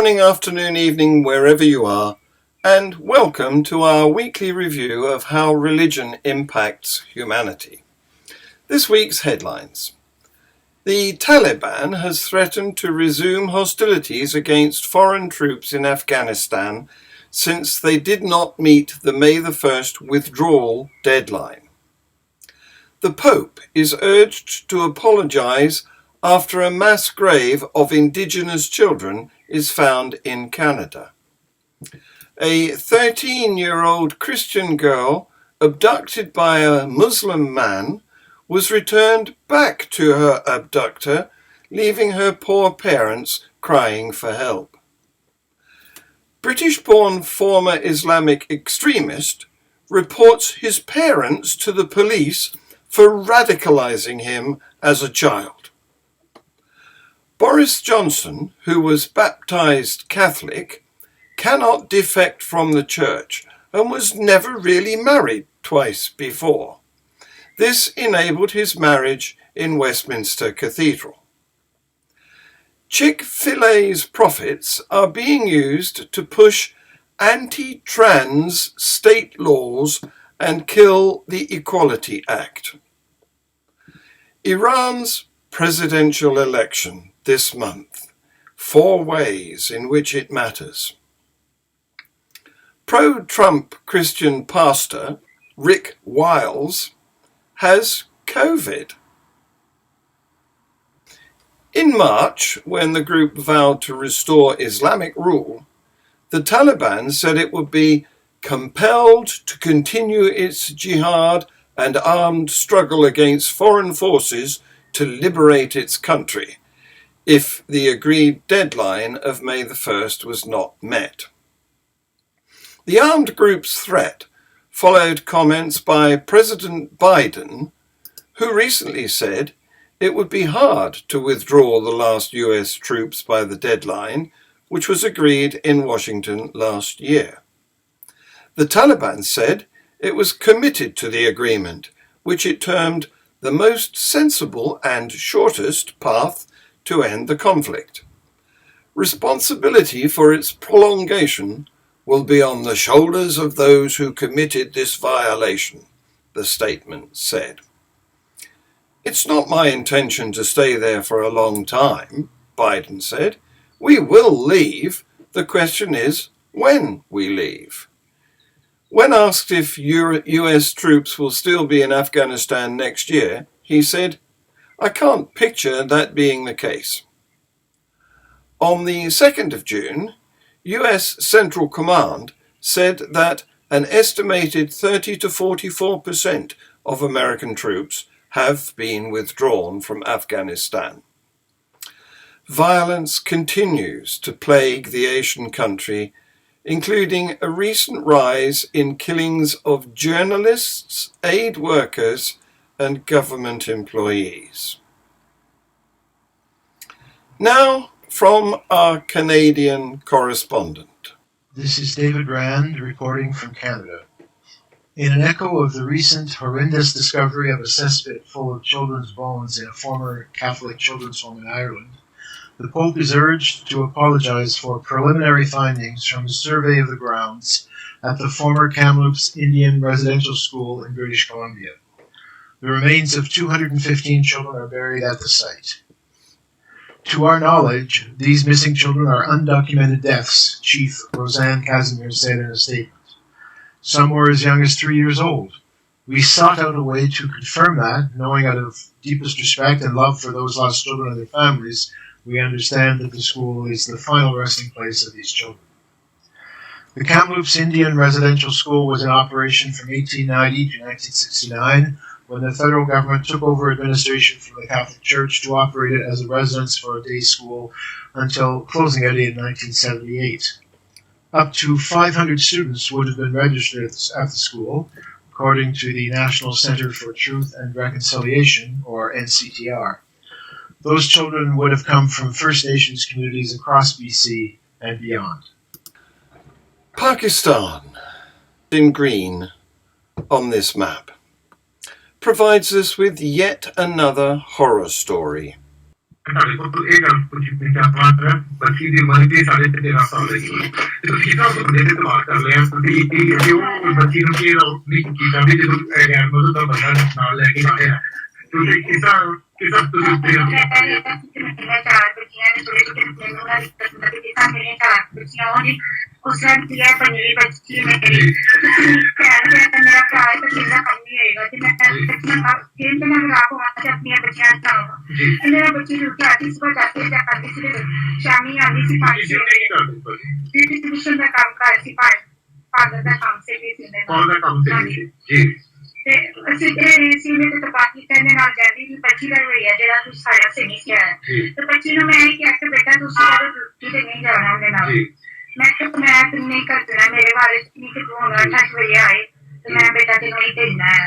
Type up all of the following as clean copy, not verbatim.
morning, afternoon, evening, wherever you are, and welcome to our weekly review of how religion impacts humanity. This week's headlines. The Taliban has threatened to resume hostilities against foreign troops in Afghanistan since they did not meet the May the 1st withdrawal deadline. The Pope is urged to apologise after a mass grave of indigenous children is found in Canada. A 13-year-old Christian girl abducted by a Muslim man was returned back to her abductor, leaving her poor parents crying for help. British-born former Islamic extremist reports his parents to the police for radicalising him as a child. Boris Johnson, who was baptised Catholic, cannot defect from the church and was never really married twice before. This enabled his marriage in Westminster Cathedral. Chick-fil-A's profits are being used to push anti-trans state laws and kill the Equality Act. Iran's presidential election this month. 4 ways in which it matters. Pro-Trump Christian pastor Rick Wiles has COVID. In March, when the group vowed to restore Islamic rule, the Taliban said it would be compelled to continue its jihad and armed struggle against foreign forces to liberate its country if the agreed deadline of May the 1st was not met. The armed group's threat followed comments by President Biden, who recently said it would be hard to withdraw the last US troops by the deadline, which was agreed in Washington last year. The Taliban said it was committed to the agreement, which it termed the most sensible and shortest path to end the conflict. Responsibility for its prolongation will be on the shoulders of those who committed this violation, the statement said. It's not my intention to stay there for a long time, Biden said. We will leave. The question is when we leave. When asked if US troops will still be in Afghanistan next year, he said, I can't picture that being the case. On the 2nd of June, US Central Command said that an estimated 30 to 44% of American troops have been withdrawn from Afghanistan. Violence continues to plague the Asian country, including a recent rise in killings of journalists, aid workers, and government employees. Now, from our Canadian correspondent. This is David Rand reporting from Canada. In an echo of the recent horrendous discovery of a cesspit full of children's bones in a former Catholic children's home in Ireland, the Pope is urged to apologise for preliminary findings from a survey of the grounds at the former Kamloops Indian Residential School in British Columbia. The remains of 215 children are buried at the site. To our knowledge, these missing children are undocumented deaths, Chief Roseanne Casimir said in a statement. Some were as young as 3 years old. We sought out a way to confirm that, knowing out of deepest respect and love for those lost children and their families, we understand that the school is the final resting place of these children. The Kamloops Indian Residential School was in operation from 1890 to 1969, when the federal government took over administration from the Catholic Church to operate it as a residence for a day school until closing out in 1978. Up to 500 students would have been registered at the school, according to the National Centre for Truth and Reconciliation, or NCTR. Those children would have come from First Nations communities across BC and beyond. Pakistan, in green on this map, provides us with yet another horror story. ਤੁਹਾਡੇ ਕੋਲ ਇਹ ਗੱਲ ਪੁੱਛੀ ਬੱਚੀ ਦੀ ਉਮਰ ਦੀ 13.5 ਸਾਲ ਦੀ ਸੀ ਤੇ ਤੁਸੀਂ ਤਾਂ ਬੰਦੇ ਤੇ ਤਬਾਹ ਕਰ ਲਿਆ ਤੁਸੀਂ ਕਿ ਉਹ ਬੱਚੀ ਨੂੰ ਕੀ ਨਹੀਂ ਕੀਤਾ ਵੀ ਜਦੋਂ ਗੈਰ ਮਦਦ ਦਾ ਬੰਦਾ ਨਾਲ ਲੈ ਕੇ ਆਇਆ ਤੁਸੀਂ ਕਿਸਾ ਤੁਸੀਂ ਮੈਂ ਚਾਰ ਬੱਚੀਆਂ ਨੇ ਥੋੜੇ ਜਿਹੇ ਮੈਨੂੰ ਨਾਲ ਦਿੱਤਾ ਮੇਰੇ ਚਾਰ ਬੱਚੀਆਂ ਹੋਣੀ ਉਸ ਨਾਲ ਕੀ ਹੈ ਪਨੀਰੀ ਬੱਚੀ ਮੇਰੀ ਤੁਸੀਂ ਕਹਿੰਦੇ ਤਾਂ ਮੇਰਾ ਭਰਾ ਬੱਚਾ ਕੰਮ ਨਹੀਂ ਹੋਏਗਾ ਤੇ ਮੈਂ ਫਿਰ ਤੇ ਮੈਂ ਰਾਤ ਨੂੰ ਆਪਣੀਆਂ ਬੱਚੀਆਂ ਨੂੰ ਮੇਰਾ ਬੱਚੀ ਨੂੰ ਆਤੀ ਸੁਬਹ ਜਾਤੇ ਜਾਂ ਕਰਦੀ ਸੀ ਸ਼ਾਮੀ ਆਉਂਦੀ ਸੀ 5 ਵਜੇ ਡਿਸਟ੍ਰੀਬਿਊਸ਼ਨ ਦਾ ਕੰਮ ਕਰ ਸੀ ਪਾਰਲਰ ਦਾ ਕੰਮ ਸੀ ਜੀ ਤੇ ਅਸੀਂ ਸੀ ਨੇ ਤੇ ਬਾਕੀ ਕਹਿੰਦੇ ਨਾਲ ਜਾਂਦੀ ਵੀ ਬੱਚੀ ਦਾ ਹੋਇਆ ਜਿਹੜਾ ਤੂੰ ਸਾਡਾ ਸਹੀ ਸੀ ਤੇ ਬੱਚੀ ਨੂੰ ਮੈਂ ਇਹ ਕਿਹਾ ਕਿ ਬੇਟਾ ਤੁਸੀਂ ਰੋਟੀ ਤੇ ਨਹੀਂ ਜਾਣਾ ਉਹਦੇ ਨਾਲ ਮੈਂ ਕਿਹਾ ਮੈਂ ਨਹੀਂ ਕਰਨਾ ਮੇਰੇ ਬਾਰੇ ਨਹੀਂ ਕਿ ਤੂੰ 8 ਵਜੇ ਆਏ ਤੇ ਮੈਂ ਬੇਟਾ ਤੇ ਨਹੀਂ ਭੇਜਣਾ ਹੈ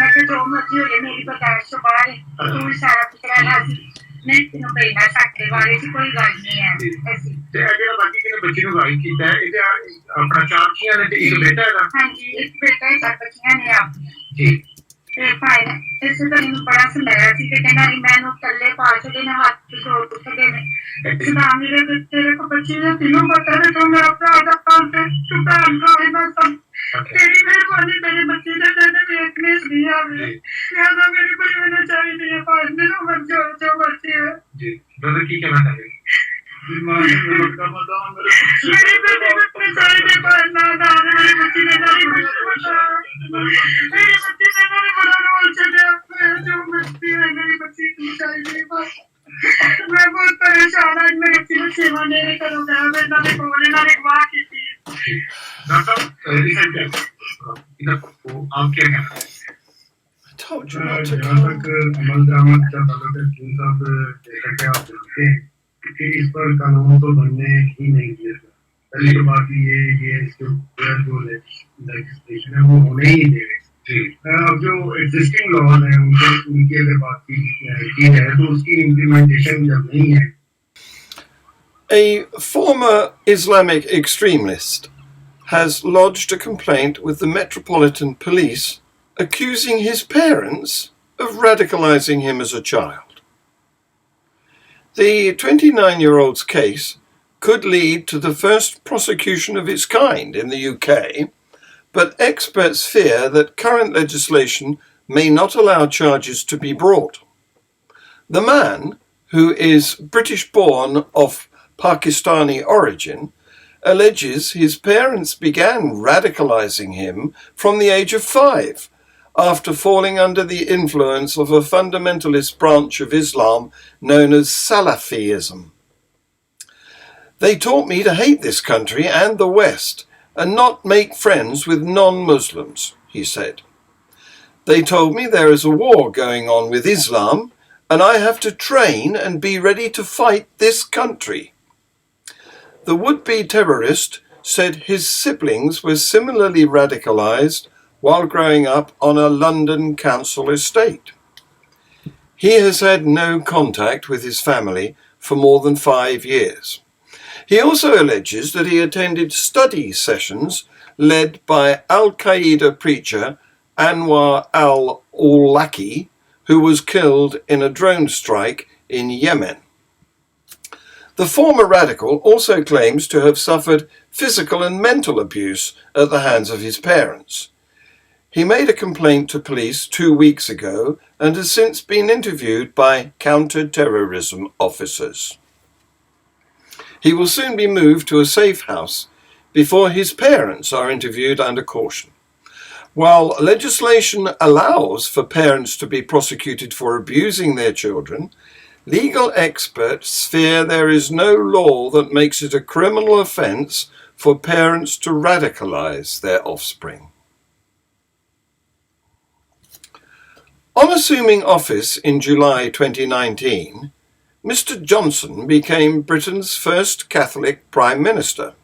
ਮੈਂ ਕਿਹਾ ਜੋ ਮਰਜ਼ੀ ਹੋ ਜਾਏ ਮੇਰੀ ਬਰਦਾਸ਼ਤ ਤੋਂ ਬਾਹਰ ਹੈ ਤੂੰ ਸਾਰਾ ਕੁਝ ਰਹਿਣਾ ਸੀ ਮੈਂ ਤੈਨੂੰ ਭੇਜਣਾ ਸਾਡੇ ਬਾਰੇ ਚ ਕੋਈ ਗੱਲ ਨਹੀਂ ਹੈ ਐਸੀ ਤੇ ਜਿਹੜਾ ਬਾਕੀ ਕਿਹਨੇ ਬੱਚੀ ਨੂੰ ਗਾਈਡ ਕੀਤਾ ਹੈ ਇਹਦੇ ਆਪਣਾ 4 ਬੱਚੀਆਂ ਨੇ ਤੇ ਇੱਕ ਬੇਟਾ ਹੈਗਾ ਹਾਂਜੀ ਇੱਕ ਬੇਟਾ ਹੈ 4 ਬੱਚੀਆਂ ਨੇ ਆਪ ਜੀ ਤੇ ਭਾਈ ਇਸ ਤੋਂ ਮੈਨੂੰ ਬੜਾ ਸਮਝਾਇਆ ਸੀ ਕਿ ਕਹਿੰਦਾ ਮੈਨੂੰ ਥੱਲੇ ਪਾ ਕੇ ਨਾ ਹੱਥ ਜੋੜ ਕੇ ਨੇ ਸੁਣਾ ਮੇਰੇ ਤੇਰੇ ਕੋ ਬੱਚੀ ਨੇ ਤੈਨੂੰ ਪਤਾ ਹੈ ਤੂੰ ਮੇਰਾ ਭਰਾ ਦਾ ਕੰਮ ਤੇ ਛੁਪਾ ਅੰਦਰ ਨਾ ਸਭ तेरी मेहरबानी मेरे बच्चे ने मैंने वीकनेस दिया है यादा मेरी बड़ी होना चाहिए है पास में जो बच्चे है जी ब्रदर की कहना चाहेंगे मेरी बेटी बच्चे चाहिए पास ना दादा मेरी बच्ची ने मेरी बच्ची ने मेरे बड़ा रोल चला जो बच्ची है मेरी बच्ची की चाहिए बस मैं बहुत परेशान हूँ मेरे बच्ची को सेवा नहीं करूँगा मैं ना बोलने ना वाह की I told you not to जहाँ तक अमल दरामद का ताल्लुक है साहब जैसा कि आप देखते हैं कि इस पर कानून तो बनने ही नहीं दिया था पहली तो बात ये इसके ऊपर जो लेजिस्लेशन है वो होने ही नहीं देगा अब जो एग्जिस्टिंग लॉज हैं उनकी अगर बात की है तो उसकी इम्प्लीमेंटेशन जब नहीं है. A former Islamic extremist has lodged a complaint with the Metropolitan Police accusing his parents of radicalising him as a child. The 29-year-old's case could lead to the first prosecution of its kind in the UK, but experts fear that current legislation may not allow charges to be brought. The man, who is British-born of Pakistani origin, alleges his parents began radicalising him from the age of 5, after falling under the influence of a fundamentalist branch of Islam known as Salafism. They taught me to hate this country and the West, and not make friends with non-Muslims, he said. They told me there is a war going on with Islam, and I have to train and be ready to fight this country. The would-be terrorist said his siblings were similarly radicalised while growing up on a London council estate. He has had no contact with his family for more than 5 years. He also alleges that he attended study sessions led by Al-Qaeda preacher Anwar al-Awlaki, who was killed in a drone strike in Yemen. The former radical also claims to have suffered physical and mental abuse at the hands of his parents. He made a complaint to police 2 weeks ago and has since been interviewed by counter-terrorism officers. He will soon be moved to a safe house before his parents are interviewed under caution. While legislation allows for parents to be prosecuted for abusing their children, legal experts fear there is no law that makes it a criminal offence for parents to radicalise their offspring. On assuming office in July 2019, Mr. Johnson became Britain's first Catholic Prime Minister.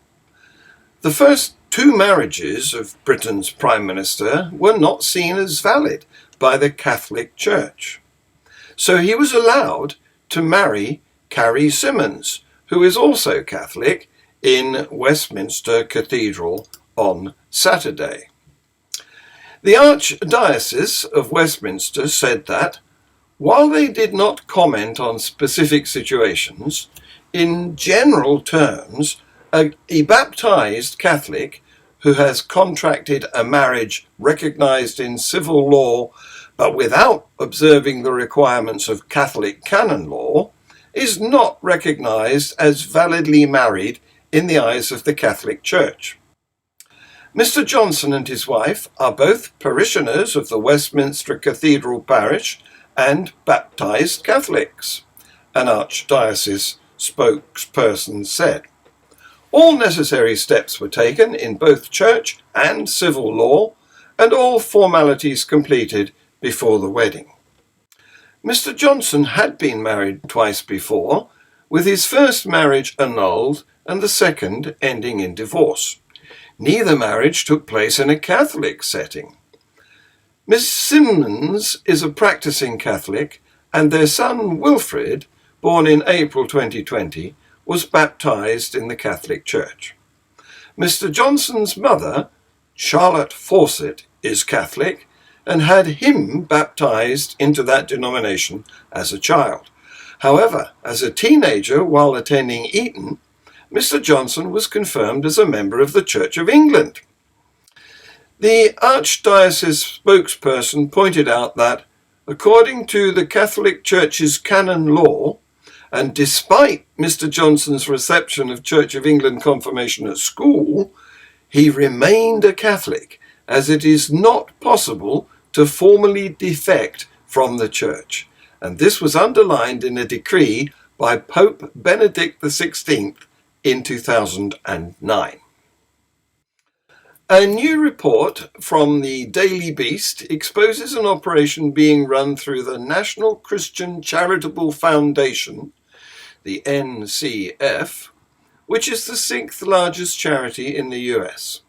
The first 2 marriages of Britain's Prime Minister were not seen as valid by the Catholic Church. So he was allowed to marry Carrie Symonds, who is also Catholic, in Westminster Cathedral on Saturday. The Archdiocese of Westminster said that While they did not comment on specific situations, in general terms, a baptised Catholic who has contracted a marriage recognised in civil law but without observing the requirements of Catholic canon law is not recognised as validly married in the eyes of the Catholic Church. Mr. Johnson and his wife are both parishioners of the Westminster Cathedral parish and baptised Catholics, an archdiocese spokesperson said. All necessary steps were taken in both church and civil law, and all formalities completed before the wedding. Mr. Johnson had been married twice before, with his first marriage annulled and the second ending in divorce. Neither marriage took place in a Catholic setting. Miss Simmons is a practicing Catholic, and their son Wilfred, born in April 2020, was baptised in the Catholic Church. Mr. Johnson's mother, Charlotte Fawcett, is Catholic and had him baptised into that denomination as a child. However, as a teenager while attending Eton, Mr. Johnson was confirmed as a member of the Church of England. The Archdiocese spokesperson pointed out that, according to the Catholic Church's canon law, and despite Mr. Johnson's reception of Church of England confirmation at school, he remained a Catholic, as it is not possible to formally defect from the Church, and this was underlined in a decree by Pope Benedict XVI in 2009. A new report from the Daily Beast exposes an operation being run through the National Christian Charitable Foundation, the NCF, which is the 6th largest charity in the US.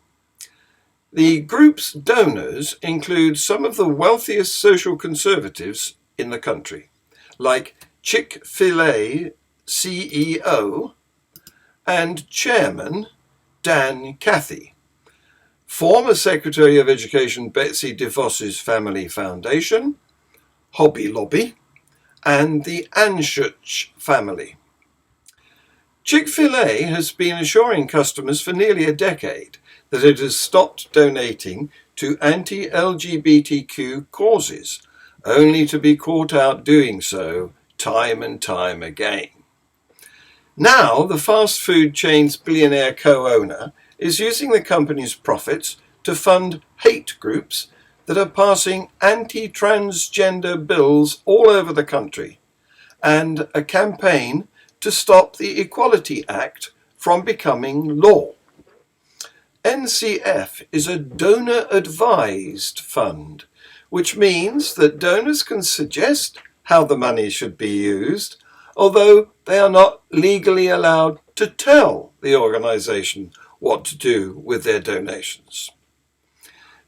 The group's donors include some of the wealthiest social conservatives in the country, like Chick-fil-A CEO and Chairman Dan Cathy, former Secretary of Education Betsy DeVos's Family Foundation, Hobby Lobby, and the Anschuch family. Chick-fil-A has been assuring customers for nearly a decade that it has stopped donating to anti-LGBTQ causes, only to be caught out doing so time and time again. Now, the fast food chain's billionaire co-owner is using the company's profits to fund hate groups that are passing anti-transgender bills all over the country, and a campaign to stop the Equality Act from becoming law. NCF is a donor-advised fund, which means that donors can suggest how the money should be used, although they are not legally allowed to tell the organisation what to do with their donations.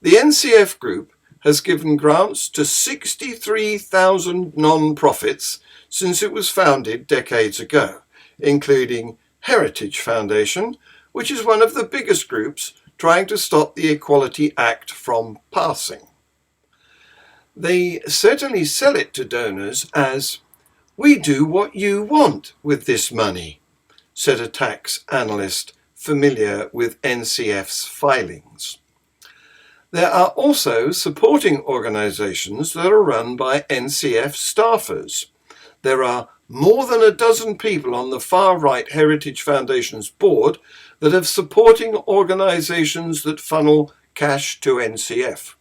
The NCF group has given grants to 63,000 non-profits since it was founded decades ago, including Heritage Foundation, which is one of the biggest groups trying to stop the Equality Act from passing. They certainly sell it to donors as, "We do what you want with this money," said a tax analyst familiar with NCF's filings. There are also supporting organisations that are run by NCF staffers. There are more than a dozen people on the far-right Heritage Foundation's board that have supporting organisations that funnel cash to NCF.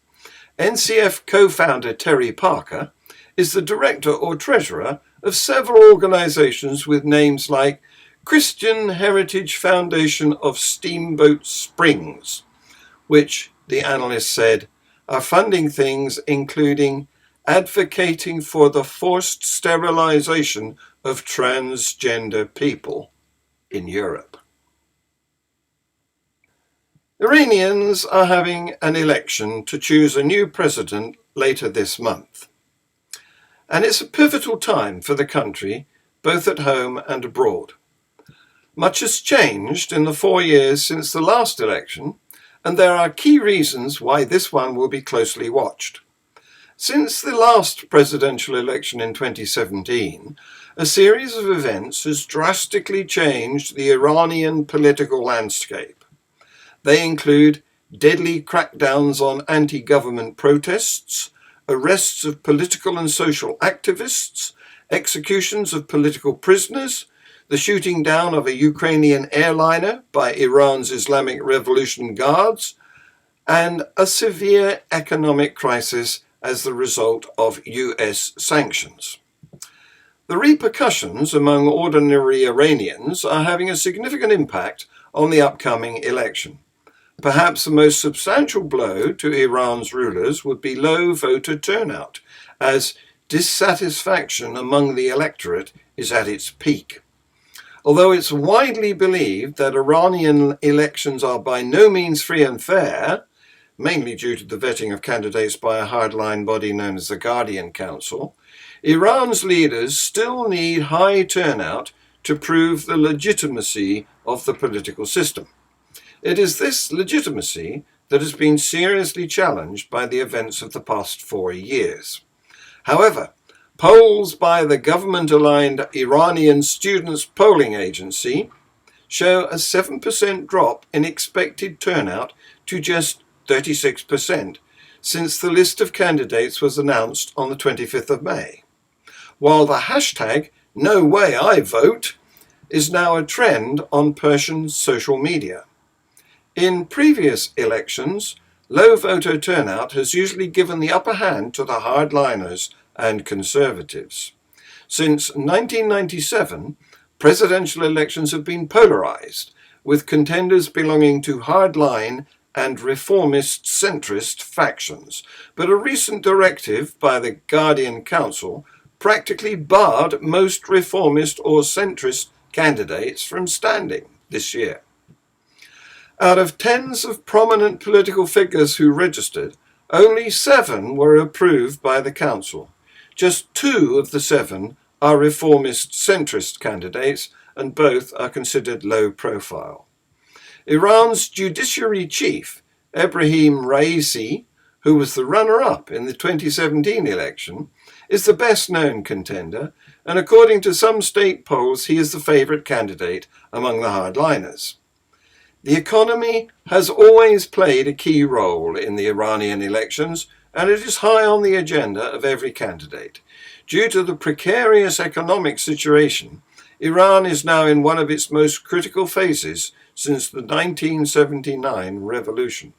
NCF co-founder Terry Parker is the director or treasurer of several organisations with names like Christian Heritage Foundation of Steamboat Springs, which, the analyst said, are funding things including advocating for the forced sterilisation of transgender people in Europe. Iranians are having an election to choose a new president later this month. And it's a pivotal time for the country, both at home and abroad. Much has changed in the 4 years since the last election, and there are key reasons why this one will be closely watched. Since the last presidential election in 2017, a series of events has drastically changed the Iranian political landscape. They include deadly crackdowns on anti-government protests, arrests of political and social activists, executions of political prisoners, the shooting down of a Ukrainian airliner by Iran's Islamic Revolution Guards, and a severe economic crisis as the result of US sanctions. The repercussions among ordinary Iranians are having a significant impact on the upcoming election. Perhaps the most substantial blow to Iran's rulers would be low voter turnout, as dissatisfaction among the electorate is at its peak. Although it's widely believed that Iranian elections are by no means free and fair, mainly due to the vetting of candidates by a hardline body known as the Guardian Council, Iran's leaders still need high turnout to prove the legitimacy of the political system. It is this legitimacy that has been seriously challenged by the events of the past 4 years. However, polls by the government-aligned Iranian Students' Polling Agency show a 7% drop in expected turnout to just 36% since the list of candidates was announced on the 25th of May, while the hashtag #NoWayIVote is now a trend on Persian social media. In previous elections, low voter turnout has usually given the upper hand to the hardliners and conservatives. Since 1997, presidential elections have been polarized, with contenders belonging to hardline and reformist centrist factions, but a recent directive by the Guardian Council practically barred most reformist or centrist candidates from standing this year. Out of tens of prominent political figures who registered, only 7 were approved by the council. Just 2 of the 7 are reformist centrist candidates, and both are considered low profile. Iran's judiciary chief, Ebrahim Raisi, who was the runner-up in the 2017 election, is the best-known contender, and according to some state polls, he is the favourite candidate among the hardliners. The economy has always played a key role in the Iranian elections, and it is high on the agenda of every candidate. Due to the precarious economic situation, Iran is now in one of its most critical phases since the 1979 revolution.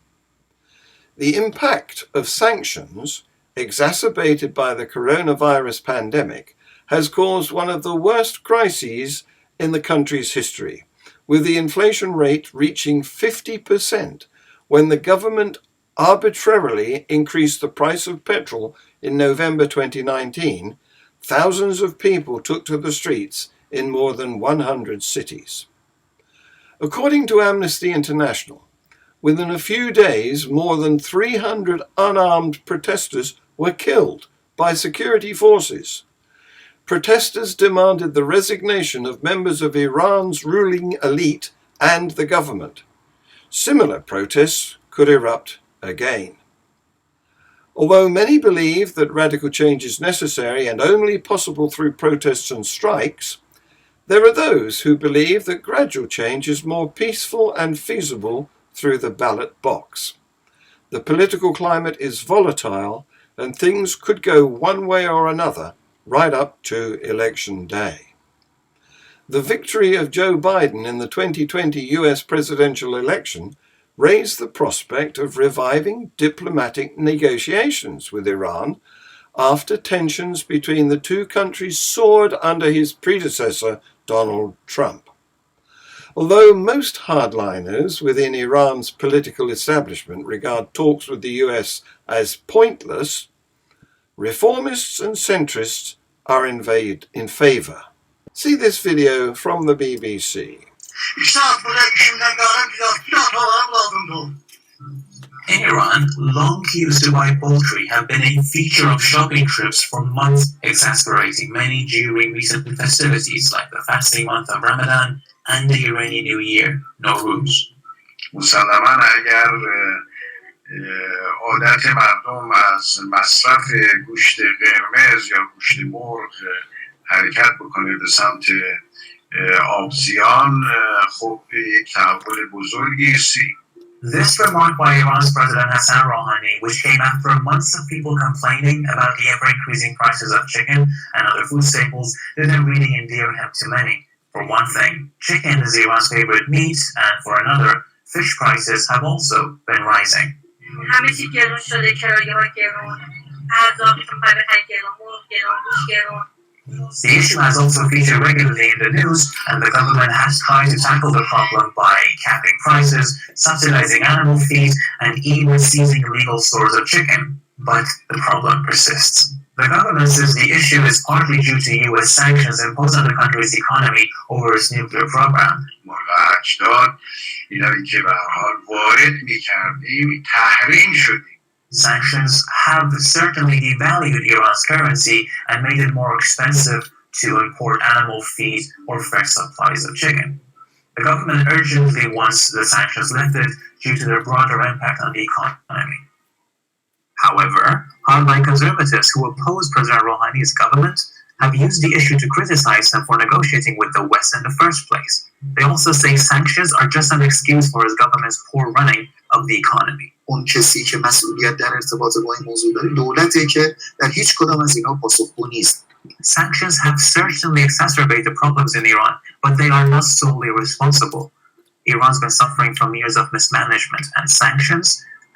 The impact of sanctions, exacerbated by the coronavirus pandemic, has caused one of the worst crises in the country's history, with the inflation rate reaching 50% when the government arbitrarily increased the price of petrol in November 2019. Thousands of people took to the streets in more than 100 cities. According to Amnesty International, within a few days, more than 300 unarmed protesters were killed by security forces. Protesters demanded the resignation of members of Iran's ruling elite and the government. Similar protests could erupt again. Although many believe that radical change is necessary and only possible through protests and strikes, there are those who believe that gradual change is more peaceful and feasible through the ballot box. The political climate is volatile, and things could go one way or another right up to election day. The victory of Joe Biden in the 2020 US presidential election raised the prospect of reviving diplomatic negotiations with Iran after tensions between the two countries soared under his predecessor, Donald Trump. Although most hardliners within Iran's political establishment regard talks with the US as pointless, reformists and centrists are in favour. See this video from the BBC. In Iran, long queues to buy poultry have been a feature of shopping trips for months, exasperating many during recent festivities like the fasting month of Ramadan and the Iranian New Year, Nowruz. مسلماً اگر عادت مردم از مصرف گوشت قرمز یا گوشت مرغ حرکت بکنه به سمت آبزیان خب یک تحول بزرگی است. This remark by Iran's President Hassan Rouhani, which came after months of people complaining about the ever-increasing prices of chicken and other food staples, didn't really endear him to many. For one thing, chicken is Iran's favorite meat, and for another, fish prices have also been rising. همه چی گرون شده، کرایه‌ها گرون، ارزاقتون برای گرون، مرغ گرون، گوشت گرون. The issue has also featured regularly in the news, and the government has tried to tackle the problem by capping prices, subsidizing animal feed, and even seizing illegal stores of chicken. But the problem persists. The government says the issue is partly due to U.S. sanctions imposed on the country's economy over its nuclear program. Sanctions have certainly devalued Iran's currency and made it more expensive to import animal feed or fresh supplies of chicken. The government urgently wants the sanctions lifted due to their broader impact on the economy. However, hardline conservatives who oppose President Rouhani's government have used the issue to criticize him for negotiating with the West in the first place. They also say sanctions are just an excuse for his government's poor running of the economy. اون کسی که مسئولیت در ارتباط با این موضوع داره دولته که در هیچ کدام از اینا پاسخگو نیست. Sanctions have certainly exacerbated problems in Iran, but they are not solely responsible. Iran's been suffering from years of mismanagement, and sanctions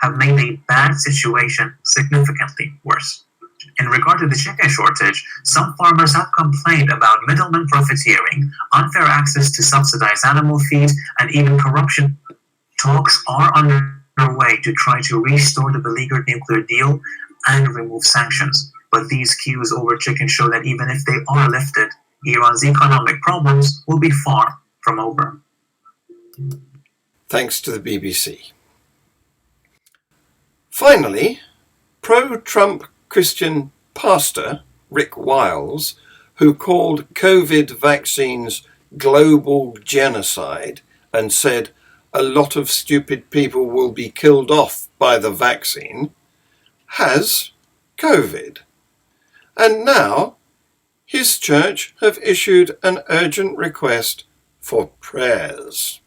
have made a bad situation significantly worse. In regard to the chicken shortage, some farmers have complained about middlemen profiteering, unfair access to subsidized animal feed, and even corruption. Talks are underway to try to restore the beleaguered nuclear deal and remove sanctions. But these cues over chicken show that even if they are lifted, Iran's economic problems will be far from over. Thanks to the BBC. Finally, pro-Trump Christian pastor Rick Wiles, who called COVID vaccines global genocide and said a lot of stupid people will be killed off by the vaccine, has COVID. And now his church have issued an urgent request for prayers.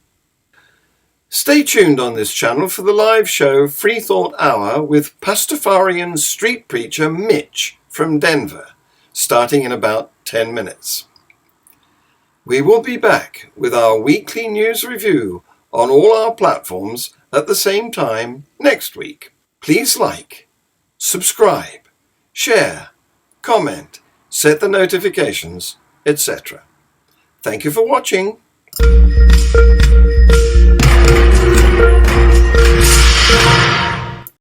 Stay tuned on this channel for the live show Free Thought Hour with Pastafarian street preacher Mitch from Denver, starting in about 10 minutes. We will be back with our weekly news review on all our platforms at the same time next week. Please like, subscribe, share, comment, set the notifications, etc. Thank you for watching.